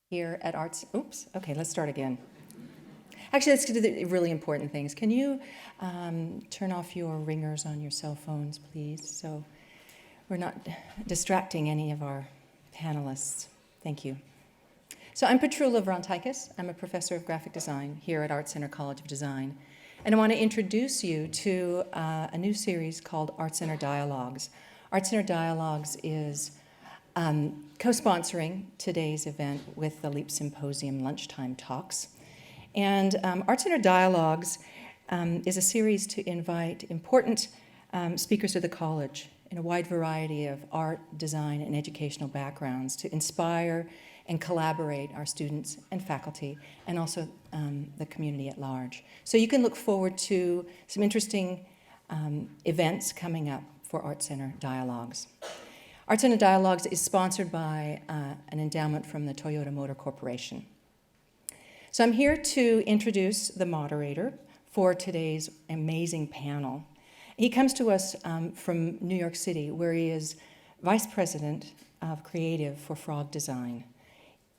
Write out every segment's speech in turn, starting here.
here at Arts. Oops, okay, let's start again. Actually, let's do the really important things. Can you turn off your ringers on your cell phones, please, so we're not distracting any of our panelists. Thank you. So I'm Petrula Vrontakis. I'm a professor of graphic design here at Art Center College of Design. And I want to introduce you to a new series called Art Center Dialogues. Art Center Dialogues is co-sponsoring today's event with the LEAP Symposium Lunchtime talks. And Art Center Dialogues is a series to invite important speakers of the college in a wide variety of art, design, and educational backgrounds to inspire and collaborate our students and faculty, and also the community at large. So you can look forward to some interesting events coming up for Art Center Dialogues. Art Center Dialogues is sponsored by an endowment from the Toyota Motor Corporation. So I'm here to introduce the moderator for today's amazing panel. He comes to us from New York City, where he is Vice President of Creative for Frog Design.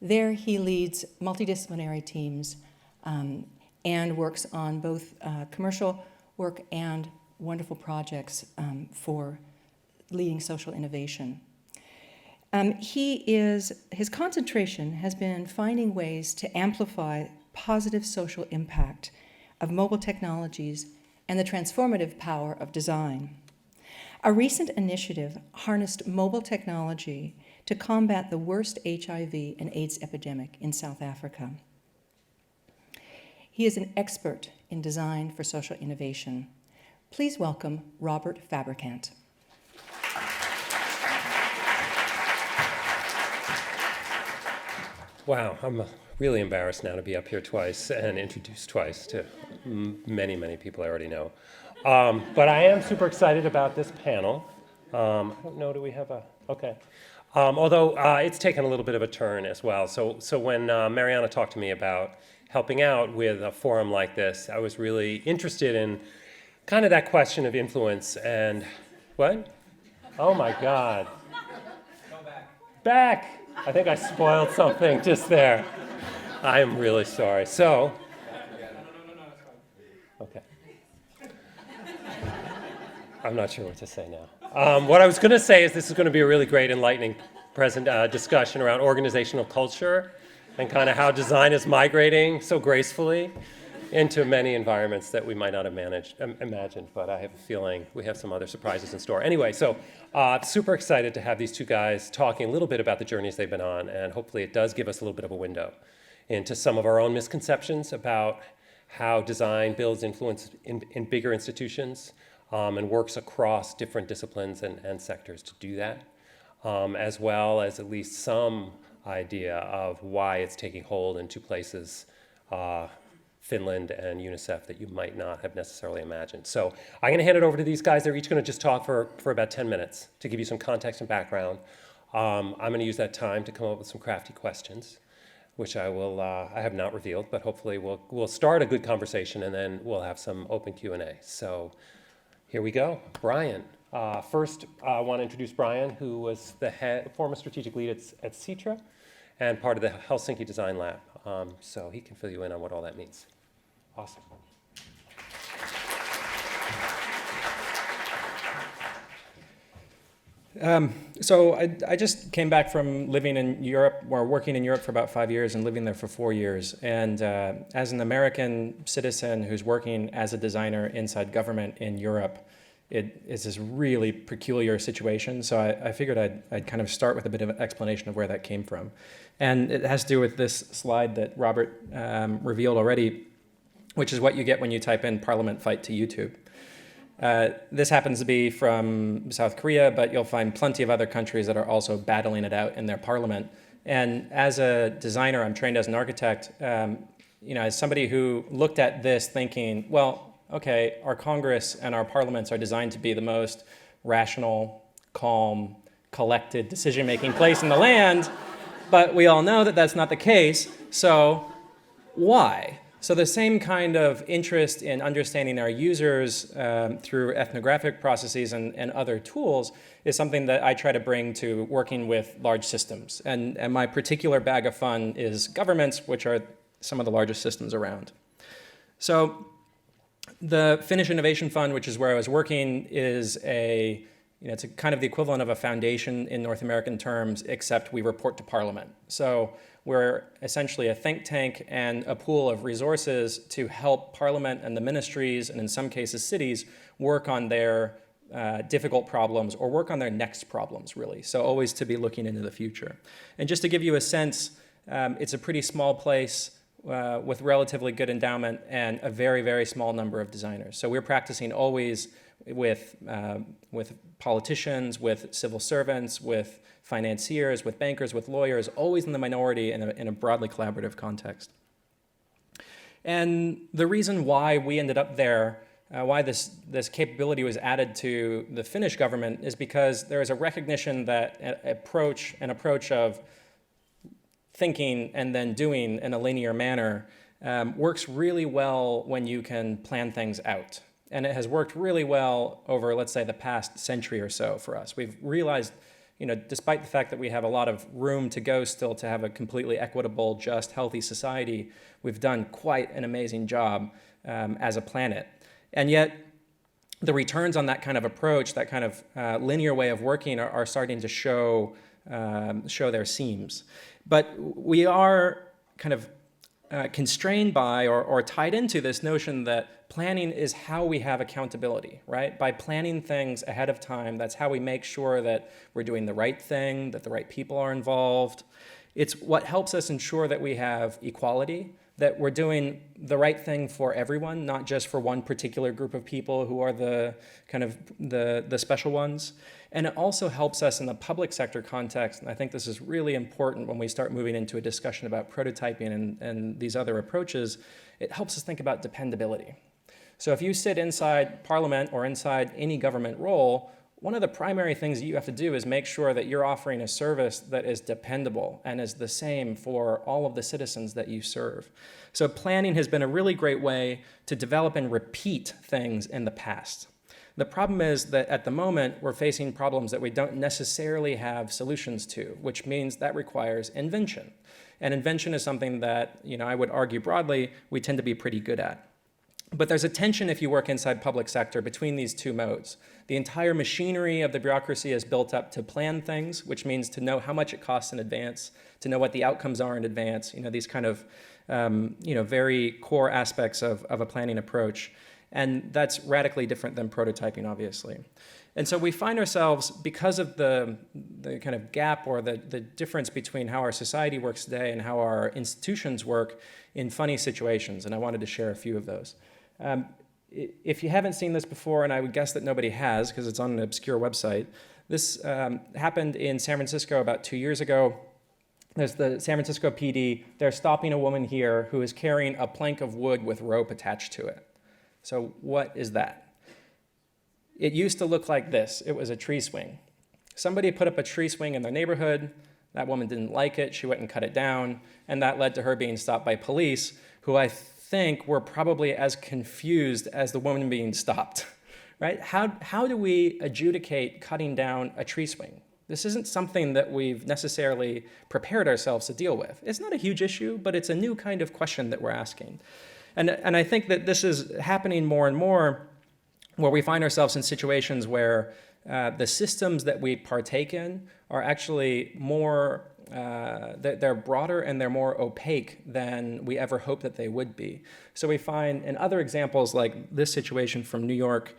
There he leads multidisciplinary teams and works on both commercial work and wonderful projects for leading social innovation. His concentration has been finding ways to amplify positive social impact of mobile technologies and the transformative power of design. A recent initiative harnessed mobile technology to combat the worst HIV and AIDS epidemic in South Africa. He is an expert in design for social innovation. Please welcome Robert Fabricant. Wow, I'm really embarrassed now to be up here twice and introduced twice to many, many people I already know. But I am super excited about this panel. I don't know, do we have a, okay. Although it's taken a little bit of a turn as well. So when Mariana talked to me about helping out with a forum like this, I was really interested in kind of that question of influence and, what? Oh my God. Go back. Back! I think I spoiled something just there. I am really sorry. So, No, it's fine. okay. I'm not sure what to say now. What I was going to say is this is going to be a really great, enlightening discussion around organizational culture and kind of how design is migrating so gracefully into many environments that we might not have imagined, but I have a feeling we have some other surprises in store. Anyway, so super excited to have these two guys talking a little bit about the journeys they've been on, and hopefully it does give us a little bit of a window into some of our own misconceptions about how design builds influence in bigger institutions and works across different disciplines and sectors to do that, as well as at least some idea of why it's taking hold in two places, Finland and UNICEF, that you might not have necessarily imagined. So I'm going to hand it over to these guys. They're each going to just talk for about 10 minutes to give you some context and background. I'm going to use that time to come up with some crafty questions, which I have not revealed, but hopefully we'll start a good conversation and then we'll have some open Q&A. So here we go. Bryan. First, I want to introduce Bryan, who was the former strategic lead at SITRA and part of the Helsinki Design Lab. So he can fill you in on what all that means. Awesome. So I just came back from living in Europe, or working in Europe for about 5 years and living there for 4 years. And as an American citizen who's working as a designer inside government in Europe, it is this really peculiar situation. So I figured I'd kind of start with a bit of an explanation of where that came from. And it has to do with this slide that Robert revealed already, which is what you get when you type in Parliament fight to YouTube. This happens to be from South Korea, but you'll find plenty of other countries that are also battling it out in their parliament. And as a designer, I'm trained as an architect, as somebody who looked at this thinking, well, okay, our Congress and our parliaments are designed to be the most rational, calm, collected decision-making place in the land, but we all know that that's not the case, so why? So the same kind of interest in understanding our users through ethnographic processes and other tools is something that I try to bring to working with large systems. And my particular bag of fun is governments, which are some of the largest systems around. So the Finnish Innovation Fund, which is where I was working, is it's a kind of the equivalent of a foundation in North American terms, except we report to Parliament. So we're essentially a think tank and a pool of resources to help Parliament and the ministries, and in some cases cities, work on their difficult problems or work on their next problems, really. So always to be looking into the future. And just to give you a sense, it's a pretty small place with relatively good endowment and a very, very small number of designers. So we're practicing always with politicians, with civil servants, with financiers, with bankers, with lawyers, always in the minority in a broadly collaborative context. And the reason why we ended up there, why this capability was added to the Finnish government, is because there is a recognition that an approach of thinking and then doing in a linear manner works really well when you can plan things out. And it has worked really well over, let's say, the past century or so for us. We've realized, despite the fact that we have a lot of room to go still to have a completely equitable, just, healthy society, we've done quite an amazing job as a planet. And yet, the returns on that kind of approach, that kind of linear way of working are starting to show their seams. But we are kind of constrained by or tied into this notion that planning is how we have accountability, right? By planning things ahead of time, that's how we make sure that we're doing the right thing, that the right people are involved. It's what helps us ensure that we have equality, that we're doing the right thing for everyone, not just for one particular group of people who are the kind of the special ones. And it also helps us in the public sector context, and I think this is really important when we start moving into a discussion about prototyping and these other approaches, it helps us think about dependability. So if you sit inside Parliament or inside any government role, one of the primary things that you have to do is make sure that you're offering a service that is dependable and is the same for all of the citizens that you serve. So planning has been a really great way to develop and repeat things in the past. The problem is that at the moment, we're facing problems that we don't necessarily have solutions to, which means that requires invention. And invention is something that, I would argue broadly, we tend to be pretty good at. But there's a tension if you work inside public sector between these two modes. The entire machinery of the bureaucracy is built up to plan things, which means to know how much it costs in advance, to know what the outcomes are in advance, these kind of very core aspects of a planning approach. And that's radically different than prototyping, obviously. And so we find ourselves, because of the kind of gap or the difference between how our society works today and how our institutions work, in funny situations. And I wanted to share a few of those. If you haven't seen this before, and I would guess that nobody has because it's on an obscure website, this happened in San Francisco about 2 years ago. There's the San Francisco PD. They're stopping a woman here who is carrying a plank of wood with rope attached to it. So what is that? It used to look like this. It was a tree swing. Somebody put up a tree swing in their neighborhood. That woman didn't like it. She went and cut it down. And that led to her being stopped by police, who I think were probably as confused as the woman being stopped, right? How do we adjudicate cutting down a tree swing? This isn't something that we've necessarily prepared ourselves to deal with. It's not a huge issue, but it's a new kind of question that we're asking. And I think that this is happening more and more, where we find ourselves in situations where the systems that we partake in are actually more, they're broader and they're more opaque than we ever hoped that they would be. So we find in other examples like this situation from New York,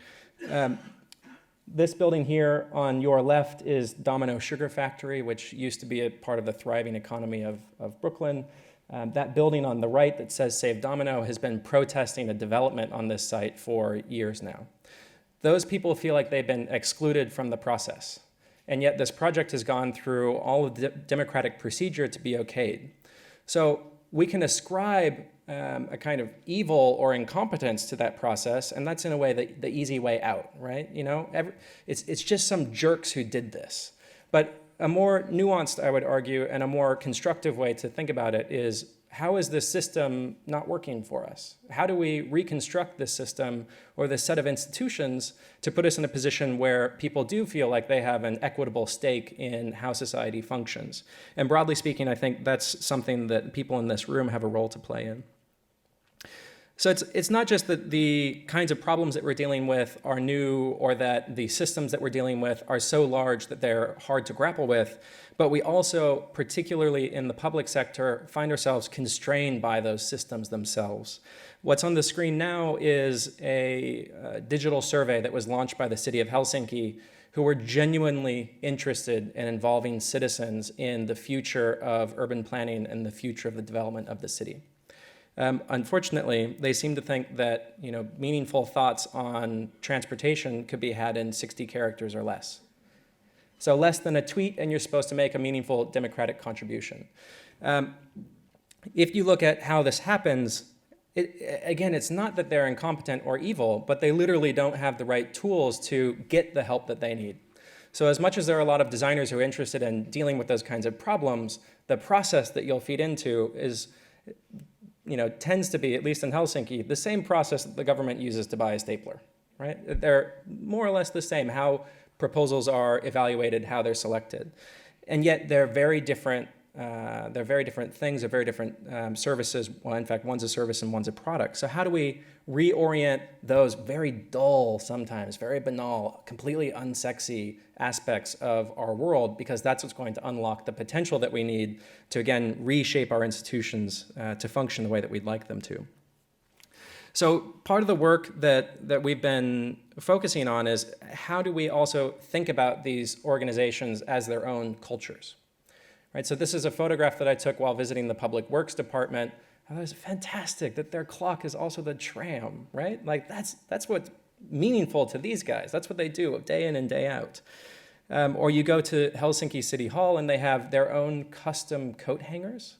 this building here on your left is Domino Sugar Factory, which used to be a part of the thriving economy of Brooklyn. That building on the right that says Save Domino has been protesting a development on this site for years now. Those people feel like they've been excluded from the process. And yet this project has gone through all of the democratic procedure to be okayed. So we can ascribe a kind of evil or incompetence to that process, and that's in a way the easy way out, right? It's just some jerks who did this. But a more nuanced, I would argue, and a more constructive way to think about it is, how is this system not working for us? How do we reconstruct this system or this set of institutions to put us in a position where people do feel like they have an equitable stake in how society functions? And broadly speaking, I think that's something that people in this room have a role to play in. So it's not just that the kinds of problems that we're dealing with are new, or that the systems that we're dealing with are so large that they're hard to grapple with, but we also, particularly in the public sector, find ourselves constrained by those systems themselves. What's on the screen now is a digital survey that was launched by the city of Helsinki, who were genuinely interested in involving citizens in the future of urban planning and the future of the development of the city. Unfortunately, they seem to think that meaningful thoughts on transportation could be had in 60 characters or less. So less than a tweet, and you're supposed to make a meaningful democratic contribution. If you look at how this happens, again, it's not that they're incompetent or evil, but they literally don't have the right tools to get the help that they need. So as much as there are a lot of designers who are interested in dealing with those kinds of problems, the process that you'll feed into is tends to be, at least in Helsinki, the same process that the government uses to buy a stapler, right? They're more or less the same, how proposals are evaluated, how they're selected. And yet they're very different. They're very different things, they're very different services. Well, in fact, one's a service and one's a product. So how do we reorient those very dull, sometimes very banal, completely unsexy aspects of our world, because that's what's going to unlock the potential that we need to, again, reshape our institutions to function the way that we'd like them to. So part of the work that we've been focusing on is, how do we also think about these organizations as their own cultures? Right, so this is a photograph that I took while visiting the Public Works Department. I thought it was fantastic that their clock is also the tram, right? Like that's what's meaningful to these guys. That's what they do day in and day out. Or you go to Helsinki City Hall and they have their own custom coat hangers,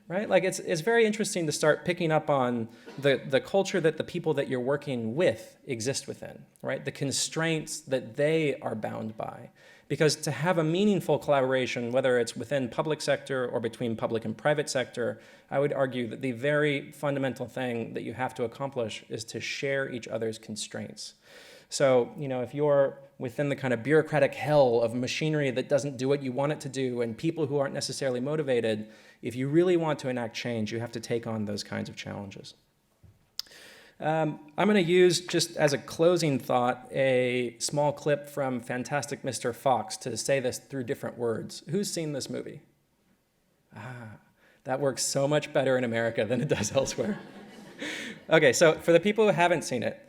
right? Like it's very interesting to start picking up on the culture that the people that you're working with exist within, right? The constraints that they are bound by. Because to have a meaningful collaboration, whether it's within public sector or between public and private sector, I would argue that the very fundamental thing that you have to accomplish is to share each other's constraints. So, if you're within the kind of bureaucratic hell of machinery that doesn't do what you want it to do, and people who aren't necessarily motivated, if you really want to enact change, you have to take on those kinds of challenges. I'm going to use, just as a closing thought, a small clip from Fantastic Mr. Fox to say this through different words. Who's seen this movie? That works so much better in America than it does elsewhere. Okay, so for the people who haven't seen it,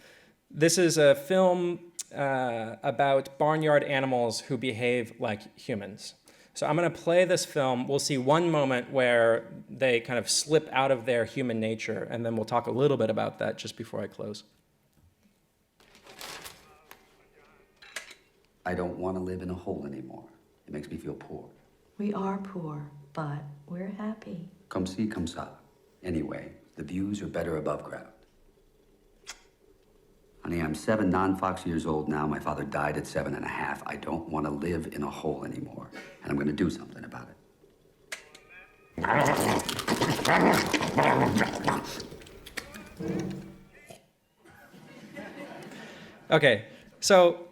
this is a film about barnyard animals who behave like humans. So I'm going to play this film. We'll see one moment where they kind of slip out of their human nature, and then we'll talk a little bit about that just before I close. I don't want to live in a hole anymore. It makes me feel poor. We are poor, but we're happy. Come see, come ça. Anyway, the views are better above ground. Honey, I'm 7 non-Fox years old now. My father died at 7.5. I don't want to live in a hole anymore. And I'm going to do something about it. Okay, so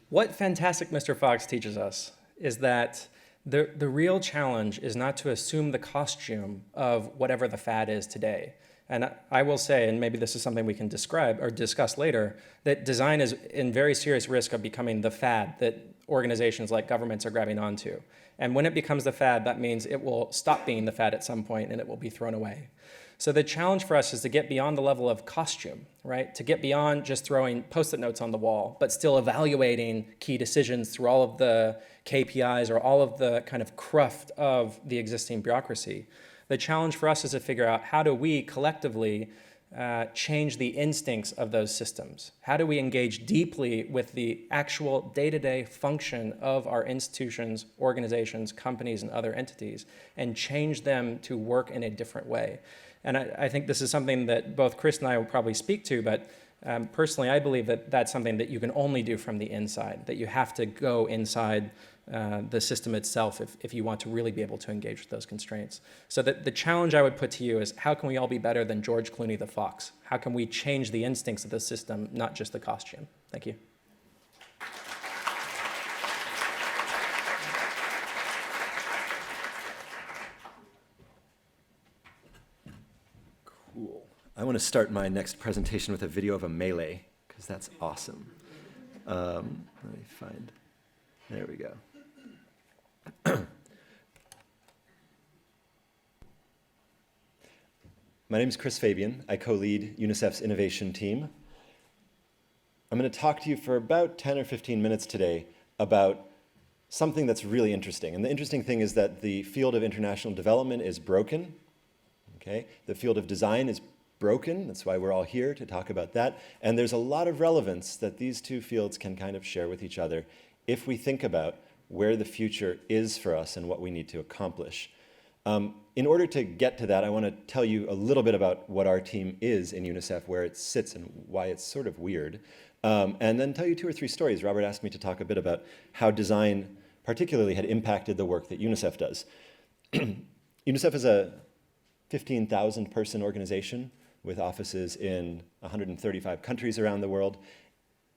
what Fantastic Mr. Fox teaches us is that the real challenge is not to assume the costume of whatever the fad is today. And I will say, and maybe this is something we can describe or discuss later, that design is in very serious risk of becoming the fad that organizations like governments are grabbing onto. And when it becomes the fad, that means it will stop being the fad at some point and it will be thrown away. So the challenge for us is to get beyond the level of costume, right? To get beyond just throwing Post-it notes on the wall, but still evaluating key decisions through all of the KPIs or all of the kind of cruft of the existing bureaucracy. The challenge for us is to figure out, how do we collectively change the instincts of those systems? How do we engage deeply with the actual day-to-day function of our institutions, organizations, companies, and other entities, and change them to work in a different way? And I think this is something that both Chris and I will probably speak to, but personally I believe that that's something that you can only do from the inside, that you have to go inside the system itself if you want to really be able to engage with those constraints. So the challenge I would put to you is, how can we all be better than George Clooney the fox? How can we change the instincts of the system, not just the costume? Thank you. Cool. I want to start my next presentation with a video of a melee, because that's awesome. Let me find, there we go. My name is Chris Fabian. I co-lead UNICEF's innovation team. I'm going to talk to you for about 10 or 15 minutes today about something that's really interesting. And the interesting thing is that the field of international development is broken. Okay? The field of design is broken. That's why we're all here, to talk about that. And there's a lot of relevance that these two fields can kind of share with each other if we think about where the future is for us and what we need to accomplish. In order to get to that, I want to tell you a little bit about what our team is in UNICEF, where it sits and why it's sort of weird. And then tell you 2 or 3 stories. Robert asked me to talk a bit about how design particularly had impacted the work that UNICEF does. UNICEF is a 15,000 person organization with offices in 135 countries around the world.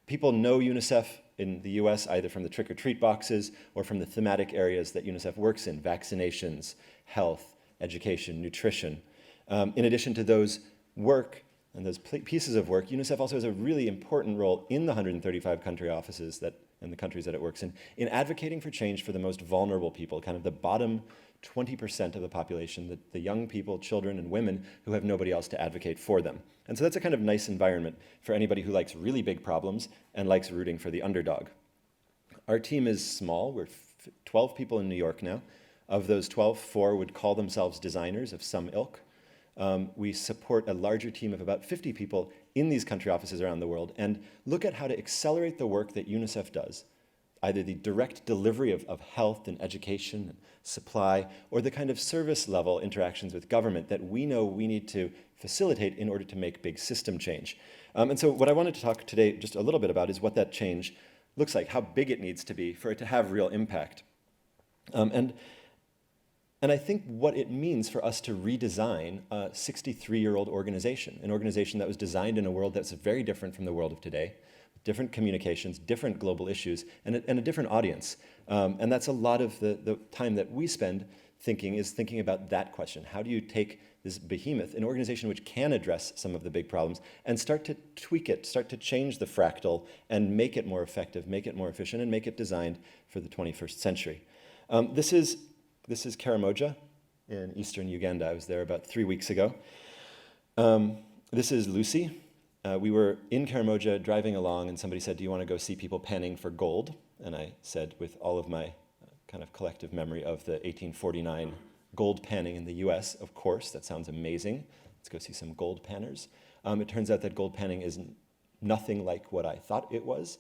People know UNICEF in the US either from the trick-or-treat boxes or from the thematic areas that UNICEF works in: vaccinations, health, education, nutrition. In addition to those work and those pieces of work, UNICEF also has a really important role in the 135 country offices and the countries that it works in advocating for change for the most vulnerable people, kind of the bottom 20% of the population, the young people, children, and women who have nobody else to advocate for them. And so that's a kind of nice environment for anybody who likes really big problems and likes rooting for the underdog. Our team is small. We're 12 people in New York now. Of those 12, 4 would call themselves designers of some ilk. We support a larger team of about 50 people in these country offices around the world and look at how to accelerate the work that UNICEF does, either the direct delivery of health and education and supply, or the kind of service level interactions with government that we know we need to facilitate in order to make big system change. And so what I wanted to talk today just a little bit about is what that change looks like, how big it needs to be for it to have real impact. And I think what it means for us to redesign a 63-year-old organization, an organization that was designed in a world that's very different from the world of today, different communications, different global issues, and a different audience. And that's a lot of the time that we spend thinking about that question. How do you take this behemoth, an organization which can address some of the big problems, and start to tweak it, start to change the fractal, and make it more effective, make it more efficient, and make it designed for the 21st century. This is Karamoja in eastern Uganda. I was there about 3 weeks ago. This is Lucy. We were in Karamoja driving along, and somebody said, "Do you want to go see people panning for gold?" And I said, with all of my kind of collective memory of the 1849 gold panning in the US, of course, that sounds amazing. Let's go see some gold panners. It turns out that gold panning is nothing like what I thought it was.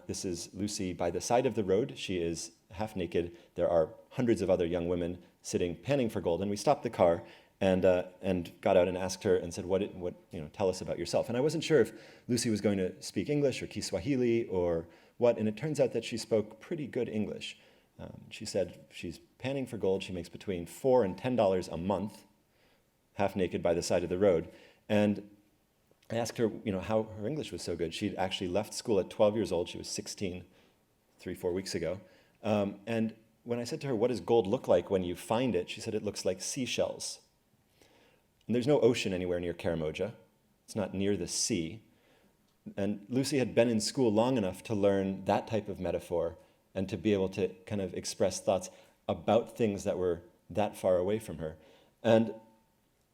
This is Lucy by the side of the road. She is half naked. There are hundreds of other young women sitting panning for gold, and we stopped the car and got out and asked her and said, tell us about yourself. And I wasn't sure if Lucy was going to speak English or Kiswahili or what, and it turns out that she spoke pretty good English. She said she's panning for gold. She makes between $4 and $10 a month, half naked by the side of the road. And I asked her, how her English was so good. She'd actually left school at 12 years old. She was 16, 3-4 weeks ago. And when I said to her, what does gold look like when you find it? She said it looks like seashells. And there's no ocean anywhere near Karamoja. It's not near the sea. And Lucy had been in school long enough to learn that type of metaphor and to be able to kind of express thoughts about things that were that far away from her. And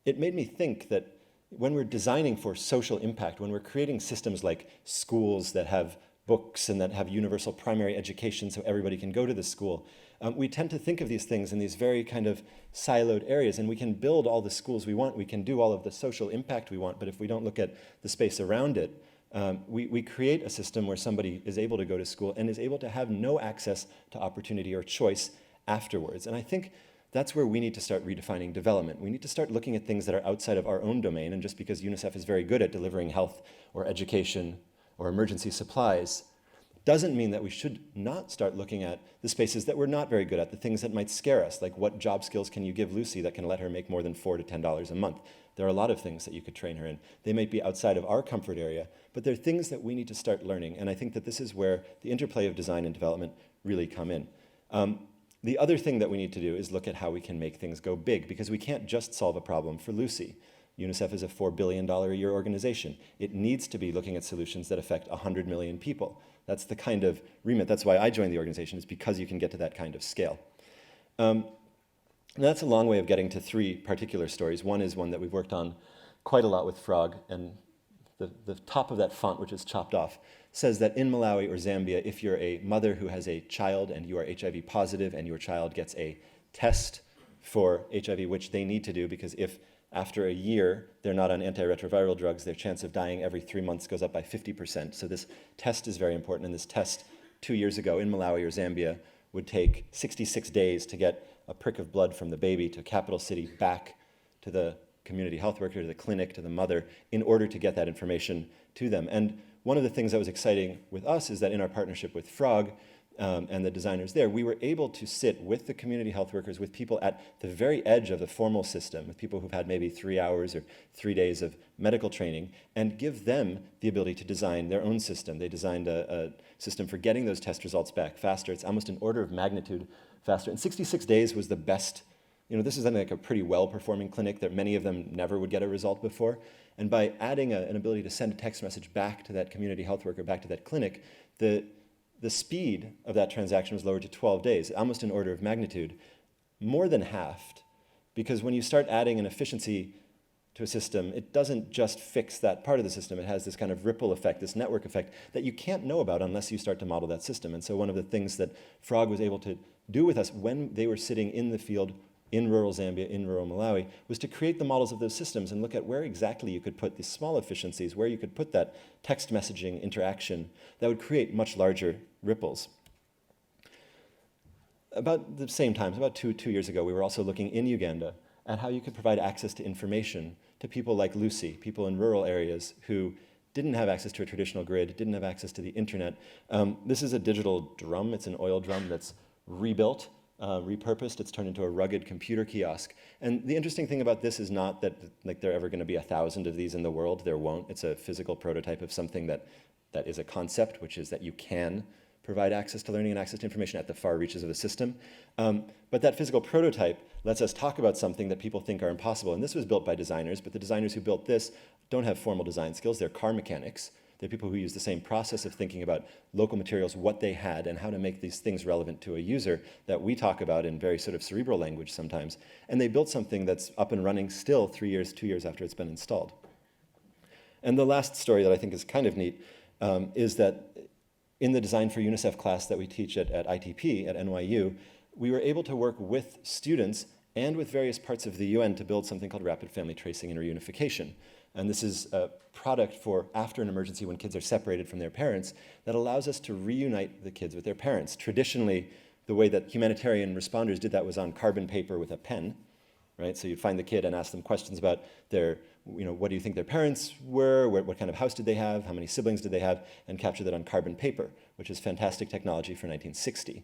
it made me think that when we're designing for social impact, when we're creating systems like schools that have books and that have universal primary education so everybody can go to the school, we tend to think of these things in these very kind of siloed areas, and we can build all the schools we want, we can do all of the social impact we want, but if we don't look at the space around it, we create a system where somebody is able to go to school and is able to have no access to opportunity or choice afterwards. And I think that's where we need to start redefining development. We need to start looking at things that are outside of our own domain, and just because UNICEF is very good at delivering health or education or emergency supplies doesn't mean that we should not start looking at the spaces that we're not very good at, the things that might scare us, like what job skills can you give Lucy that can let her make more than $4 to $10 a month? There are a lot of things that you could train her in. They might be outside of our comfort area, but they're things that we need to start learning, and I think that this is where the interplay of design and development really come in. The other thing that we need to do is look at how we can make things go big, because we can't just solve a problem for Lucy. UNICEF is a $4 billion a year organization. It needs to be looking at solutions that affect 100 million people. That's the kind of remit. That's why I joined the organization, is because you can get to that kind of scale. And that's a long way of getting to 3 particular stories. One is one that we've worked on quite a lot with Frog, and the top of that font, which is chopped off, says that in Malawi or Zambia, if you're a mother who has a child and you are HIV positive and your child gets a test for HIV, which they need to do, because if after a year they're not on antiretroviral drugs, their chance of dying every 3 months goes up by 50%. So this test is very important, and this test 2 years ago in Malawi or Zambia would take 66 days to get a prick of blood from the baby to capital city back to the community health worker, to the clinic, to the mother, in order to get that information to them. And one of the things that was exciting with us is that in our partnership with Frog and the designers there, we were able to sit with the community health workers, with people at the very edge of the formal system, with people who've had maybe 3 hours or 3 days of medical training, and give them the ability to design their own system. They designed a system for getting those test results back faster. It's almost an order of magnitude faster. And 66 days was the best. This is like a pretty well-performing clinic that many of them never would get a result before. And by adding an ability to send a text message back to that community health worker, back to that clinic, the speed of that transaction was lowered to 12 days, almost an order of magnitude, more than halved. Because when you start adding an efficiency to a system, it doesn't just fix that part of the system. It has this kind of ripple effect, this network effect that you can't know about unless you start to model that system. And so one of the things that Frog was able to do with us when they were sitting in the field in rural Zambia, in rural Malawi, was to create the models of those systems and look at where exactly you could put these small efficiencies, where you could put that text messaging interaction that would create much larger ripples. About the same time, about two years ago, we were also looking in Uganda at how you could provide access to information to people like Lucy, people in rural areas who didn't have access to a traditional grid, didn't have access to the internet. This is a digital drum. It's an oil drum that's rebuilt, repurposed. It's turned into a rugged computer kiosk. And the interesting thing about this is not that there are ever going to be 1,000 of these in the world. There won't. It's a physical prototype of something that is a concept, which is that you can provide access to learning and access to information at the far reaches of the system. But that physical prototype lets us talk about something that people think are impossible. And this was built by designers, but the designers who built this don't have formal design skills. They're car mechanics. They're people who use the same process of thinking about local materials, what they had, and how to make these things relevant to a user that we talk about in very sort of cerebral language sometimes. And they built something that's up and running still 3 years, 2 years after it's been installed. And the last story that I think is kind of neat is that in the Design for UNICEF class that we teach at ITP, at NYU, we were able to work with students and with various parts of the UN to build something called rapid family tracing and reunification. And this is a product for after an emergency when kids are separated from their parents that allows us to reunite the kids with their parents. Traditionally, the way that humanitarian responders did that was on carbon paper with a pen, right? So you'd find the kid and ask them questions about their, what do you think their parents were, what kind of house did they have, how many siblings did they have, and capture that on carbon paper, which is fantastic technology for 1960.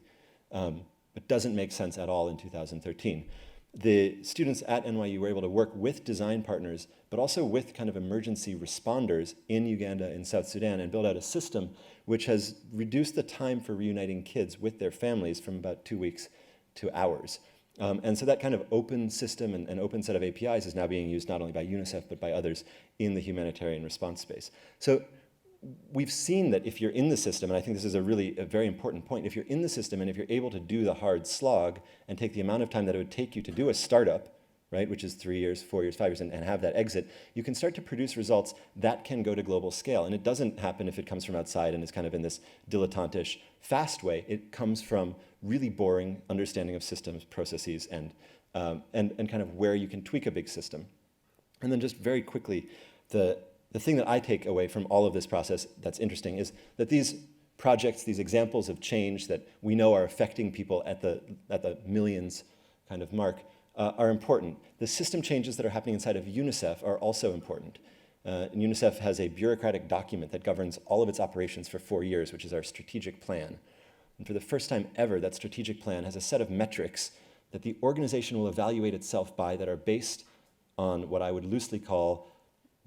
But doesn't make sense at all in 2013. The students at NYU were able to work with design partners, but also with kind of emergency responders in Uganda and South Sudan, and build out a system which has reduced the time for reuniting kids with their families from about 2 weeks to hours. And so that kind of open system and open set of APIs is now being used not only by UNICEF, but by others in the humanitarian response space. So we've seen that if you're in the system, and I think this is a very important point, if you're in the system and if you're able to do the hard slog and take the amount of time that it would take you to do a startup, right, which is 3 years, 4 years, 5 years, and have that exit, you can start to produce results that can go to global scale. And it doesn't happen if it comes from outside and is kind of in this dilettantish, fast way. It comes from really boring understanding of systems, processes, and kind of where you can tweak a big system. And then just very quickly, the thing that I take away from all of this process that's interesting is that these projects, these examples of change that we know are affecting people at the millions kind of mark, are important. The system changes that are happening inside of UNICEF are also important. And UNICEF has a bureaucratic document that governs all of its operations for 4 years, which is our strategic plan. And for the first time ever, that strategic plan has a set of metrics that the organization will evaluate itself by that are based on what I would loosely call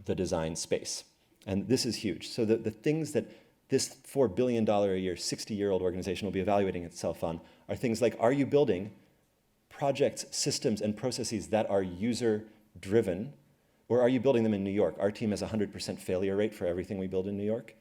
the design space. And this is huge. So the things that this $4 billion a year, 60-year-old organization will be evaluating itself on are things like, are you building projects, systems, and processes that are user-driven, or are you building them in New York? Our team has a 100% failure rate for everything we build in New York,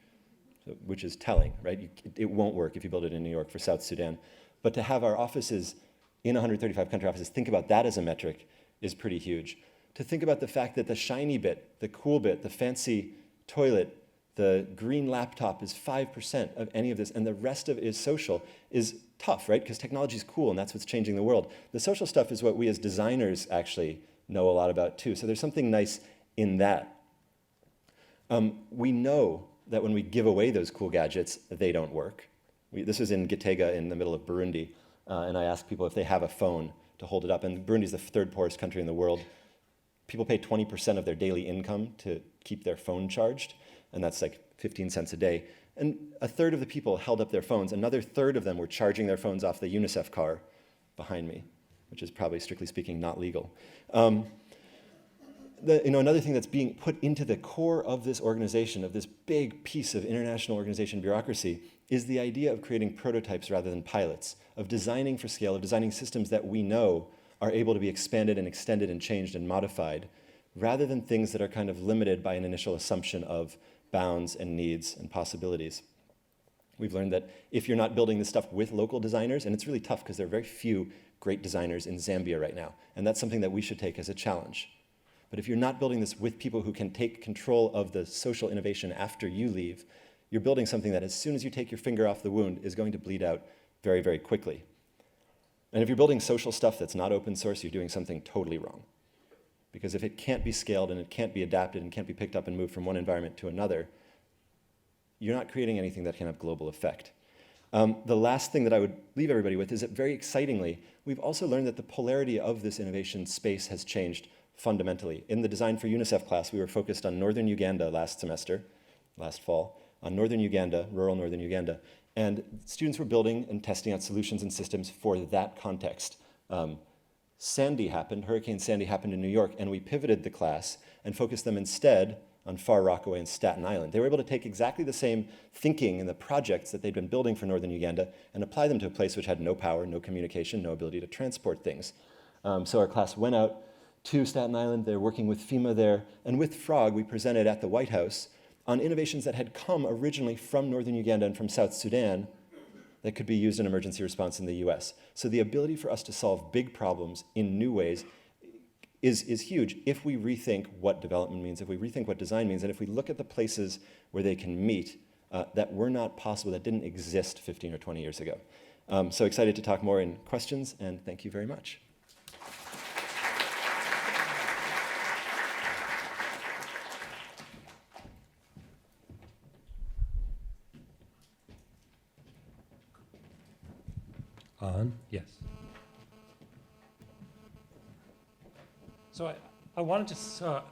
which is telling, right? It won't work if you build it in New York for South Sudan. But to have our offices in 135 country offices think about that as a metric is pretty huge. To think about the fact that the shiny bit, the cool bit, the fancy toilet, the green laptop is 5% of any of this, and the rest of it is social, is tough, right? Because technology is cool, and that's what's changing the world. The social stuff is what we as designers actually know a lot about too. So there's something nice in that. We know that when we give away those cool gadgets, they don't work. This was in Gitega in the middle of Burundi, and I asked people if they have a phone to hold it up. And Burundi is the third poorest country in the world. People pay 20% of their daily income to keep their phone charged, and that's like 15 cents a day. And a third of the people held up their phones. Another third of them were charging their phones off the UNICEF car behind me, which is probably, strictly speaking, not legal. Another thing that's being put into the core of this organization, of this big piece of international organization bureaucracy, is the idea of creating prototypes rather than pilots, of designing for scale, of designing systems that we know are able to be expanded and extended and changed and modified, rather than things that are kind of limited by an initial assumption of bounds and needs and possibilities. We've learned that if you're not building this stuff with local designers, and it's really tough because there are very few great designers in Zambia right now, and that's something that we should take as a challenge. But if you're not building this with people who can take control of the social innovation after you leave, you're building something that as soon as you take your finger off the wound is going to bleed out very, very quickly. And if you're building social stuff that's not open source, you're doing something totally wrong. Because if it can't be scaled and it can't be adapted and can't be picked up and moved from one environment to another, you're not creating anything that can have global effect. The last thing that I would leave everybody with is that very excitingly, we've also learned that the polarity of this innovation space has changed fundamentally. In the Design for UNICEF class, we were focused on northern Uganda last fall, on northern Uganda, rural northern Uganda, and students were building and testing out solutions and systems for that context. Hurricane Sandy happened in New York, and we pivoted the class and focused them instead on Far Rockaway and Staten Island. They were able to take exactly the same thinking and the projects that they'd been building for northern Uganda and apply them to a place which had no power, no communication, no ability to transport things. So our class went out to Staten Island. They're working with FEMA there. And with Frog, we presented at the White House on innovations that had come originally from northern Uganda and from South Sudan that could be used in emergency response in the US. So the ability for us to solve big problems in new ways is huge if we rethink what development means, if we rethink what design means, and if we look at the places where they can meet that were not possible, that didn't exist 15 or 20 years ago. So excited to talk more in questions, and thank you very much. On? Yes. So I wanted to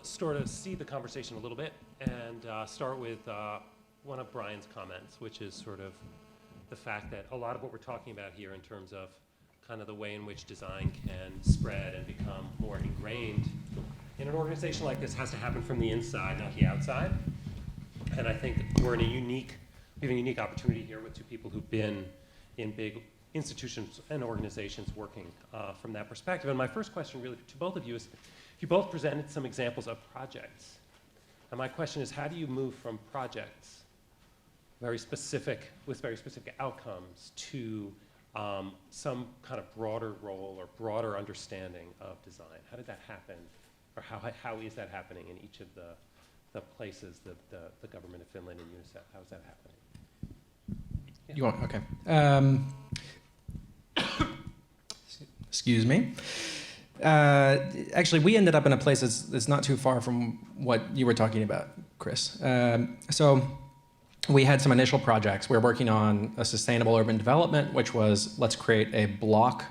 sort of see the conversation a little bit and start with one of Bryan's comments, which is sort of the fact that a lot of what we're talking about here in terms of kind of the way in which design can spread and become more ingrained in an organization like this has to happen from the inside, not the outside. And I think we have a unique opportunity here with two people who've been in big institutions and organizations working from that perspective. And my first question really to both of you is, you both presented some examples of projects. And my question is, how do you move from projects, with very specific outcomes, to some kind of broader role or broader understanding of design? How did that happen? Or how is that happening in each of the places, the government of Finland and UNICEF? How is that happening? Yeah. You want, okay. Excuse me. Actually, we ended up in a place that's not too far from what you were talking about, Chris. So we had some initial projects. We were working on a sustainable urban development, which was, let's create a block,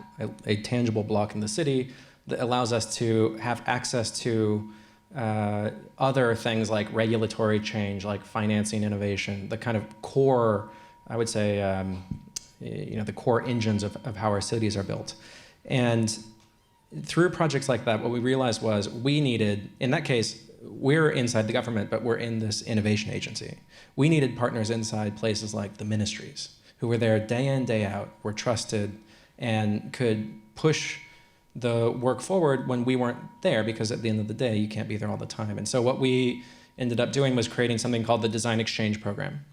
a tangible block in the city that allows us to have access to other things like regulatory change, like financing innovation, the kind of core, I would say, the core engines of how our cities are built. And through projects like that, what we realized was we needed, in that case, we're inside the government, but we're in this innovation agency. We needed partners inside places like the ministries, who were there day in, day out, were trusted, and could push the work forward when we weren't there, because at the end of the day, you can't be there all the time. And so what we ended up doing was creating something called the Design Exchange Program,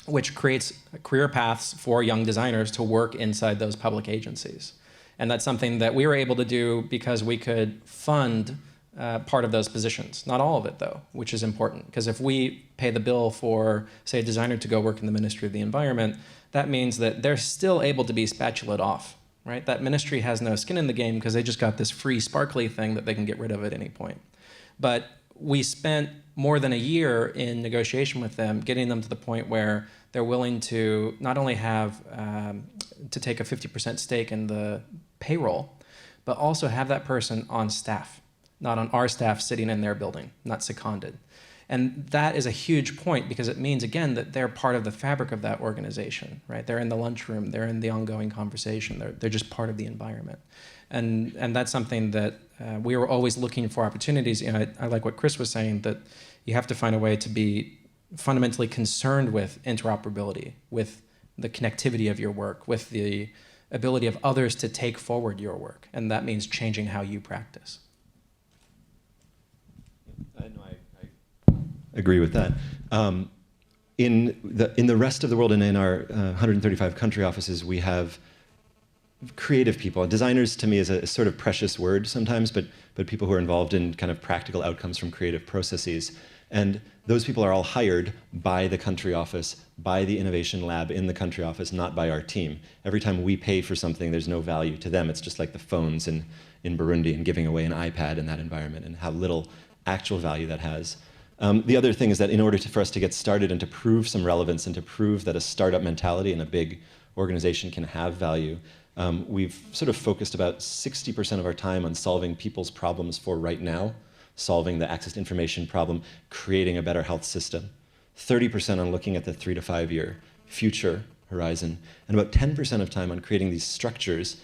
which creates career paths for young designers to work inside those public agencies. And that's something that we were able to do because we could fund part of those positions. Not all of it, though, which is important. Because if we pay the bill for, say, a designer to go work in the Ministry of the Environment, that means that they're still able to be spatulaed off, right? That ministry has no skin in the game because they just got this free sparkly thing that they can get rid of at any point. But we spent more than a year in negotiation with them, getting them to the point where they're willing to not only have to take a 50% stake in the payroll, but also have that person on staff, not on our staff sitting in their building, not seconded. And that is a huge point because it means, again, that they're part of the fabric of that organization, right? They're in the lunchroom, they're in the ongoing conversation, they're just part of the environment. And that's something that we were always looking for opportunities. You know, I like what Chris was saying, that you have to find a way to be fundamentally concerned with interoperability, with the connectivity of your work, with the ability of others to take forward your work. And that means changing how you practice. I agree with that. In the rest of the world and in our 135 country offices, we have creative people. Designers, to me, is a sort of precious word sometimes, but people who are involved in kind of practical outcomes from creative processes. And those people are all hired by the country office, by the innovation lab in the country office, not by our team. Every time we pay for something, there's no value to them. It's just like the phones in Burundi and giving away an iPad in that environment, and how little actual value that has. The other thing is that in order for us to get started and to prove some relevance and to prove that a startup mentality in a big organization can have value, we've sort of focused about 60% of our time on solving people's problems for right now, solving the access to information problem, creating a better health system, 30% on looking at the 3 to 5 year future horizon, and about 10% of time on creating these structures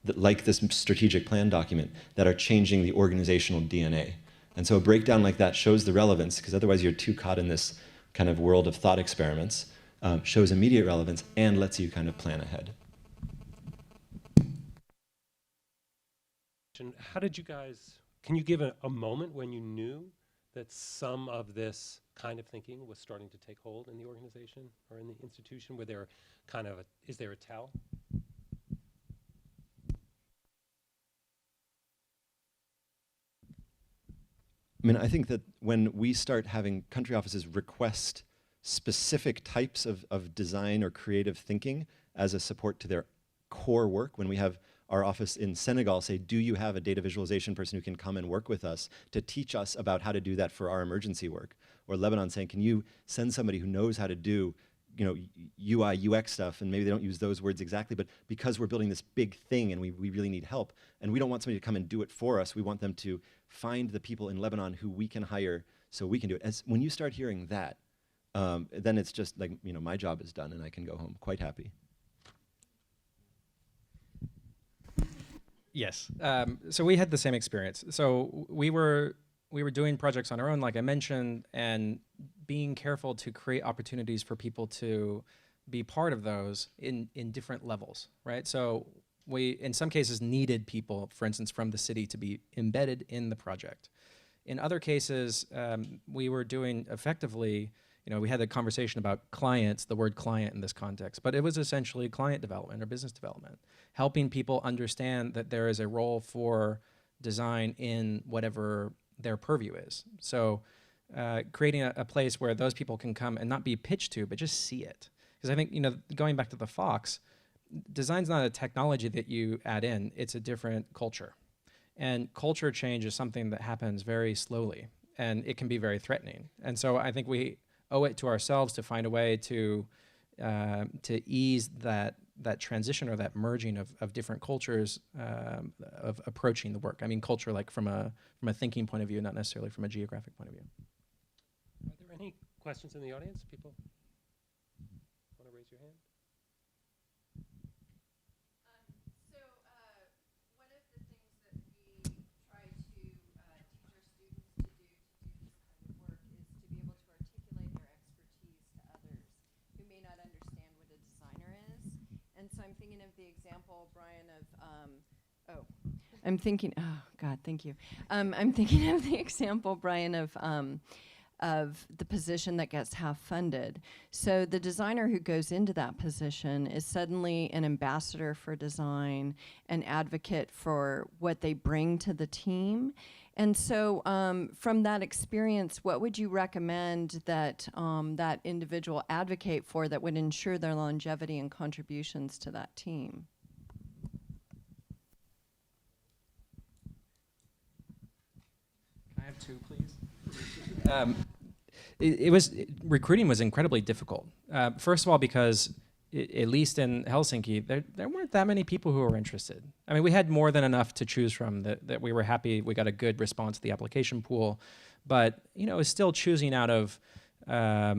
that, like this strategic plan document, that are changing the organizational DNA. And so a breakdown like that shows the relevance, because otherwise you're too caught in this kind of world of thought experiments, shows immediate relevance and lets you kind of plan ahead. How did you guys, can you give a moment when you knew that some of this kind of thinking was starting to take hold in the organization or in the institution? Were there kind of is there a tell? I mean, I think that when we start having country offices request specific types of design or creative thinking as a support to their core work, when we have our office in Senegal say, do you have a data visualization person who can come and work with us to teach us about how to do that for our emergency work? Or Lebanon saying, can you send somebody who knows how to do, you know, UI, UX stuff, and maybe they don't use those words exactly, but because we're building this big thing and we really need help, and we don't want somebody to come and do it for us, we want them to find the people in Lebanon who we can hire so we can do it. When you start hearing that, then it's just like, you know, my job is done and I can go home quite happy. Yes. So we had the same experience. So we were doing projects on our own, like I mentioned, and being careful to create opportunities for people to be part of those in different levels, right? So we, in some cases, needed people, for instance, from the city to be embedded in the project. In other cases, we were doing effectively, you know, we had a conversation about clients, the word client in this context, but it was essentially client development or business development, helping people understand that there is a role for design in whatever their purview is. So creating a place where those people can come and not be pitched to, but just see it. Because I think, you know, going back to the Fox, design's not a technology that you add in, it's a different culture. And culture change is something that happens very slowly, and it can be very threatening. And so I think we owe it to ourselves to find a way to ease that that transition or that merging of different cultures of approaching the work. I mean, culture like from a thinking point of view, not necessarily from a geographic point of view. Are there any questions in the audience? People want to raise your hand? One of the things that we try to teach our students to do this kind of work is to be able to articulate their expertise to others who may not understand what a designer is. And so I'm thinking of the example, Bryan, I'm thinking of the example, Bryan, of the position that gets half funded. So the designer who goes into that position is suddenly an ambassador for design, an advocate for what they bring to the team. And so from that experience, what would you recommend that that individual advocate for that would ensure their longevity and contributions to that team? Can I have two, please? Recruiting was incredibly difficult. First of all, because at least in Helsinki, there weren't that many people who were interested. I mean, we had more than enough to choose from that we were happy. We got a good response to the application pool, but it was still choosing out of.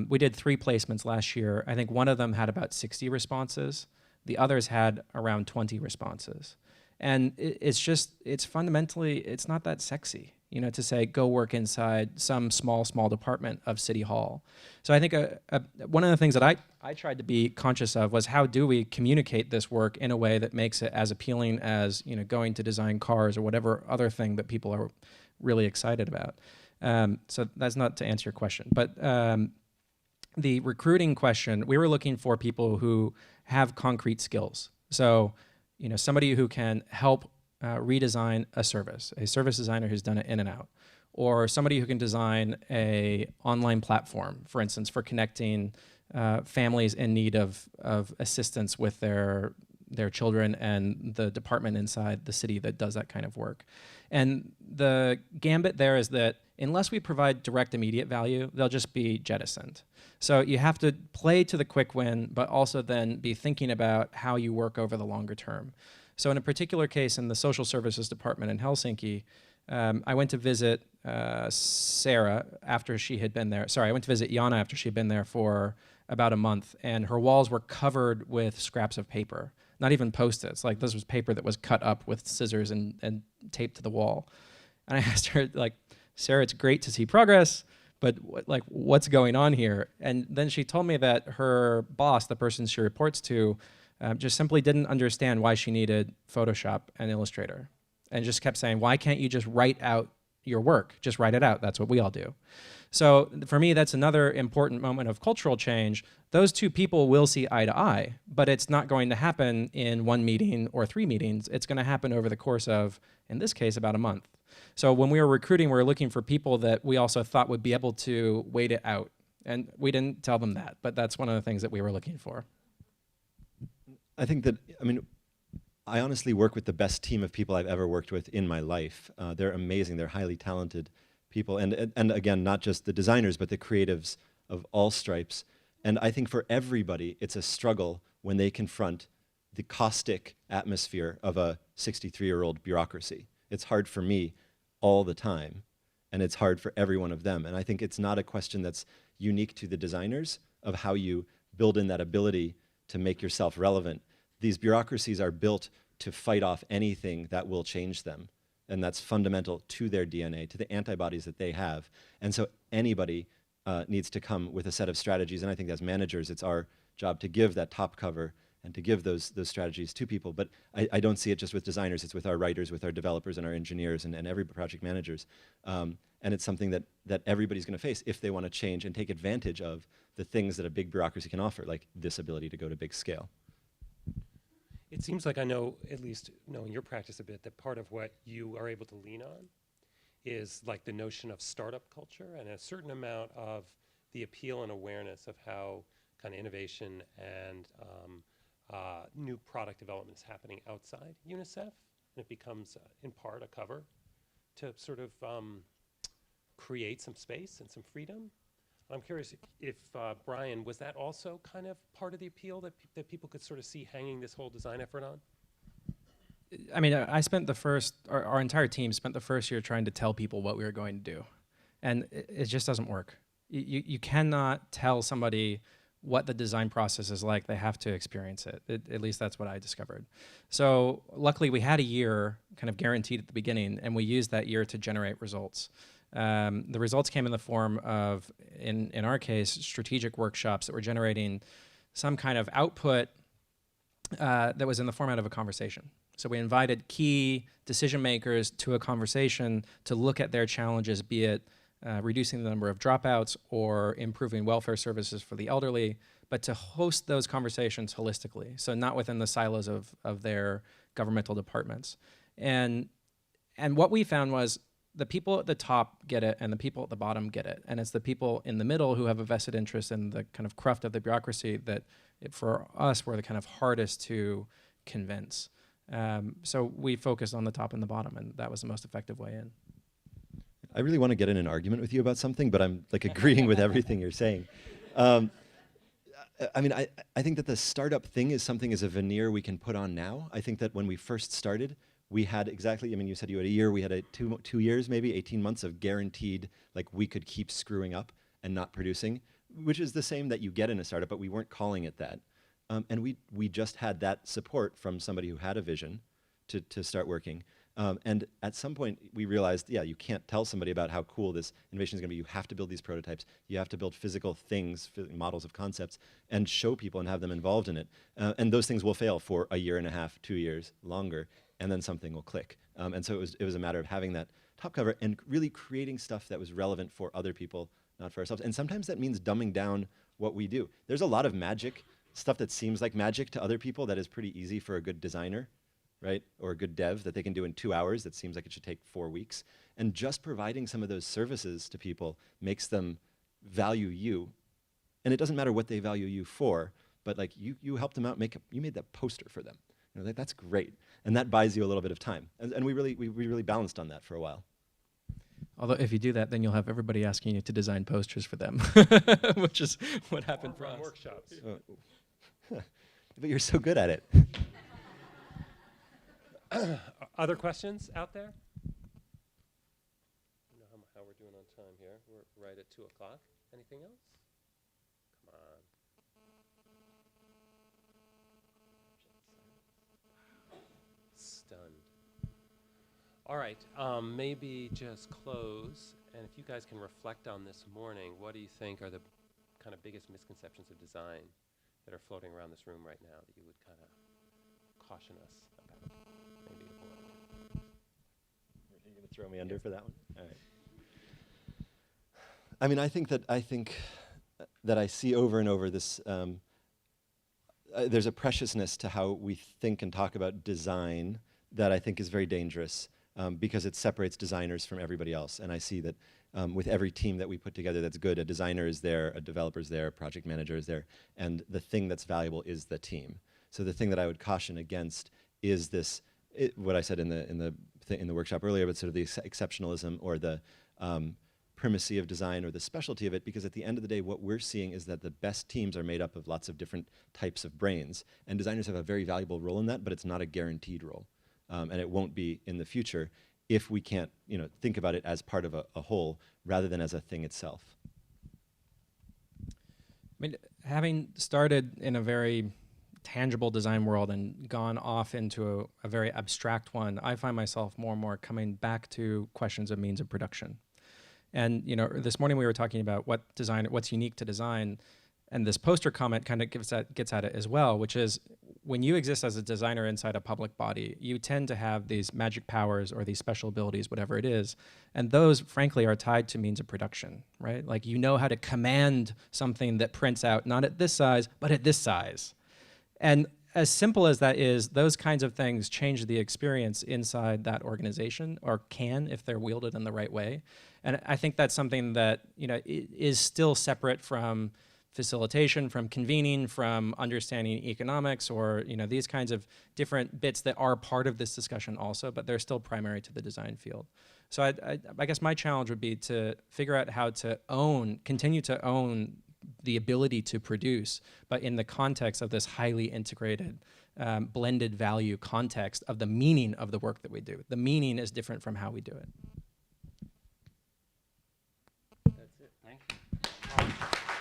We did 3 placements last year. I think one of them had about 60 responses. The others had around 20 responses, and it's fundamentally it's not that sexy. To say, go work inside some small department of City Hall. So I think one of the things that I tried to be conscious of was how do we communicate this work in a way that makes it as appealing as going to design cars or whatever other thing that people are really excited about. So that's not to answer your question. But the recruiting question, we were looking for people who have concrete skills. So somebody who can help redesign a service designer who's done it in and out, or somebody who can design a online platform, for instance, for connecting families in need of assistance with their children and the department inside the city that does that kind of work. And the gambit there is that unless we provide direct immediate value, they'll just be jettisoned. So you have to play to the quick win, but also then be thinking about how you work over the longer term. So in a particular case in the social services department in Helsinki, I went to visit Sarah after she had been there. Sorry, I went to visit Jana after she had been there for about a month, and her walls were covered with scraps of paper, not even Post-its. Like, this was paper that was cut up with scissors and taped to the wall. And I asked her, Sarah, it's great to see progress, but what's going on here? And then she told me that her boss, the person she reports to, just simply didn't understand why she needed Photoshop and Illustrator, and just kept saying, why can't you just write out your work? Just write it out. That's what we all do. So for me, that's another important moment of cultural change. Those two people will see eye to eye, but it's not going to happen in 1 meeting or 3 meetings. It's going to happen over the course of, in this case, about a month. So when we were recruiting, we were looking for people that we also thought would be able to wait it out. And we didn't tell them that, but that's one of the things that we were looking for. I think that, I honestly work with the best team of people I've ever worked with in my life. They're amazing. They're highly talented people. And again, not just the designers, but the creatives of all stripes. And I think for everybody, it's a struggle when they confront the caustic atmosphere of a 63-year-old bureaucracy. It's hard for me all the time, and it's hard for every one of them. And I think it's not a question that's unique to the designers of how you build in that ability to make yourself relevant. These bureaucracies are built to fight off anything that will change them. And that's fundamental to their DNA, to the antibodies that they have. And so anybody needs to come with a set of strategies. And I think as managers, it's our job to give that top cover and to give those strategies to people. But I don't see it just with designers. It's with our writers, with our developers and our engineers and every project managers. And it's something that everybody's going to face if they want to change and take advantage of the things that a big bureaucracy can offer, like this ability to go to big scale. It seems like I know, at least knowing your practice a bit, that part of what you are able to lean on is like the notion of startup culture and a certain amount of the appeal and awareness of how kind of innovation and new product development is happening outside UNICEF. And it becomes, in part, a cover to sort of create some space and some freedom. I'm curious if, Bryan, was that also kind of part of the appeal that people could sort of see hanging this whole design effort on? I mean, I spent our entire team spent the first year trying to tell people what we were going to do. And it just doesn't work. You cannot tell somebody what the design process is like. They have to experience it. At least that's what I discovered. So luckily we had a year kind of guaranteed at the beginning, and we used that year to generate results. The results came in the form of, in our case, strategic workshops that were generating some kind of output that was in the format of a conversation. So we invited key decision makers to a conversation to look at their challenges, be it reducing the number of dropouts or improving welfare services for the elderly, but to host those conversations holistically, so not within the silos of their governmental departments. And what we found was the people at the top get it and the people at the bottom get it. And it's the people in the middle who have a vested interest in the kind of cruft of the bureaucracy that, for us, were the kind of hardest to convince. So we focused on the top and the bottom, and that was the most effective way in. I really want to get in an argument with you about something, but I'm like agreeing with everything you're saying. I mean, I think that the startup thing is something as a veneer we can put on now. I think that when we first started, we had exactly, I mean, you said you had a year, we had two years, maybe 18 months of guaranteed, like we could keep screwing up and not producing, which is the same that you get in a startup, but we weren't calling it that. And we just had that support from somebody who had a vision to start working. And at some point, we realized, yeah, you can't tell somebody about how cool this innovation is going to be. You have to build these prototypes. You have to build physical things, models of concepts, and show people and have them involved in it. And those things will fail for a year and a half, 2 years, longer, and then something will click. And so it was a matter of having that top cover and really creating stuff that was relevant for other people, not for ourselves. And sometimes that means dumbing down what we do. There's a lot of magic, stuff that seems like magic to other people that is pretty easy for a good designer, right? Or a good dev that they can do in 2 hours that seems like it should take 4 weeks. And just providing some of those services to people makes them value you. And it doesn't matter what they value you for, but like you helped them out, you made that poster for them. You know, that's great. And that buys you a little bit of time. And we really balanced on that for a while. Although if you do that, then you'll have everybody asking you to design posters for them, which is what happened for us. Workshops. But you're so good at it. Other questions out there? I don't know how we're doing on time here. We're right at 2 o'clock. Anything else? Come on. Stunned. All right, maybe just close, and if you guys can reflect on this morning, what do you think are the kind of biggest misconceptions of design that are floating around this room right now that you would kind of caution us about? Maybe avoid. You're going to throw me under for that one? All right. I mean, I think that I see over and over this, there's a preciousness to how we think and talk about design that I think is very dangerous because it separates designers from everybody else. And I see that with every team that we put together that's good, a designer is there, a developer is there, a project manager is there, and the thing that's valuable is the team. So the thing that I would caution against is this, what I said in the workshop earlier, but sort of the exceptionalism or the primacy of design or the specialty of it, because at the end of the day, what we're seeing is that the best teams are made up of lots of different types of brains, and designers have a very valuable role in that, but it's not a guaranteed role, and it won't be in the future if we can't, think about it as part of a whole rather than as a thing itself. I mean, having started in a very tangible design world and gone off into a very abstract one, I find myself more and more coming back to questions of means of production. And this morning we were talking about what's unique to design, and this poster comment kind of gets at it as well, which is when you exist as a designer inside a public body, you tend to have these magic powers or these special abilities, whatever it is, and those, frankly, are tied to means of production, right? Like how to command something that prints out not at this size, but at this size. And as simple as that is, those kinds of things change the experience inside that organization, or can if they're wielded in the right way. And I think that's something that is still separate from facilitation, from convening, from understanding economics, or these kinds of different bits that are part of this discussion also, but they're still primary to the design field. So I guess my challenge would be to figure out how to continue to own the ability to produce, but in the context of this highly integrated, blended value context of the meaning of the work that we do. The meaning is different from how we do it. That's it. Thank you.